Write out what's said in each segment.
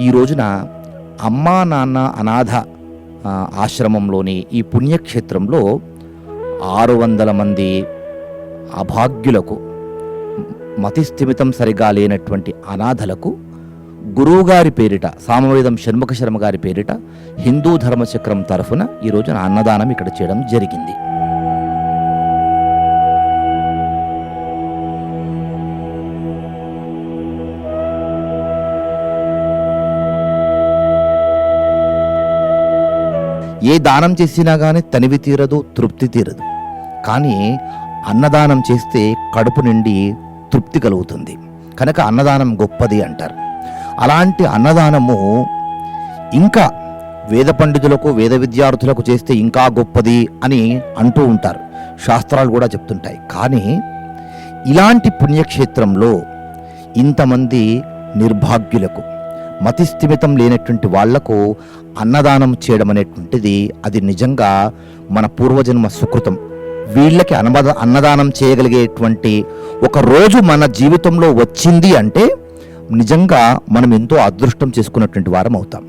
ఈ రోజున అమ్మా నాన్న అనాథ ఆశ్రమంలోని ఈ పుణ్యక్షేత్రంలో 600 మంది అభాగ్యులకు, మతిస్థిమితం సరిగా లేనటువంటి అనాథలకు గురువుగారి పేరిట, సామవేదం షణ్ముఖ శర్మ గారి పేరిట హిందూ ధర్మచక్రం తరఫున ఈ రోజున అన్నదానం ఇక్కడ చేయడం జరిగింది. ఏ దానం చేసినా కానీ తనివి తీరదు, తృప్తి తీరదు. కానీ అన్నదానం చేస్తే కడుపు నిండి తృప్తి కలుగుతుంది కనుక అన్నదానం గొప్పది అంటారు. అలాంటి అన్నదానము ఇంకా వేద పండితులకు, వేద విద్యార్థులకు చేస్తే ఇంకా గొప్పది అని అంటూ ఉంటారు, శాస్త్రాలు కూడా చెప్తుంటాయి. కానీ ఇలాంటి పుణ్యక్షేత్రంలో ఇంతమంది నిర్భాగ్యులకు, మతిస్థిమితం లేనటువంటి వాళ్లకు అన్నదానం చేయడం అనేటువంటిది అది నిజంగా మన పూర్వజన్మ సుకృతం. వీళ్ళకి అన్నదానం చేయగలిగేటువంటి ఒక రోజు మన జీవితంలో వచ్చింది అంటే నిజంగా మనం ఎంతో అదృష్టం చేసుకున్నటువంటి వారం అవుతాం.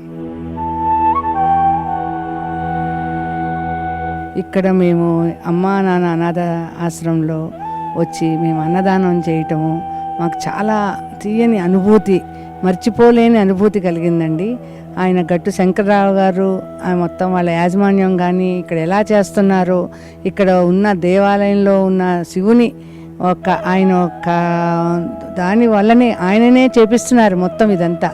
ఇక్కడ మేము అమ్మా నాన్న అనాథ ఆశ్రమంలో వచ్చి మేము అన్నదానం చేయటము మాకు చాలా తీయని అనుభూతి, మర్చిపోలేని అనుభూతి కలిగిందండి. ఆయన గట్టు శంకర్రావు గారు మొత్తం వాళ్ళ యాజమాన్యం కానీ ఇక్కడ ఎలా చేస్తున్నారో, ఇక్కడ ఉన్న దేవాలయంలో ఉన్న శివుని ఆయన దాని వల్లనే ఆయననే చేపిస్తున్నారు మొత్తం ఇదంతా.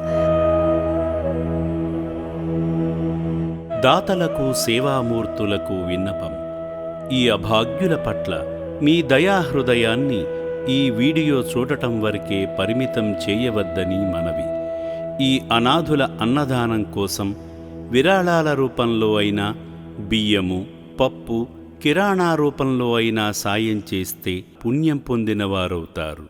దాతలకు, సేవామూర్తులకు విన్నపం. ఈ అభాగ్యుల పట్ల మీ దయాహృదయాన్ని ఈ వీడియో చూడటం వరకే పరిమితం చేయవద్దని మనవి. ఈ అనాథుల అన్నదానం కోసం విరాళాల రూపంలో అయినా, బియ్యము, పప్పు, కిరాణా రూపంలో అయినా సాయం చేస్తే పుణ్యం పొందినవారవుతారు.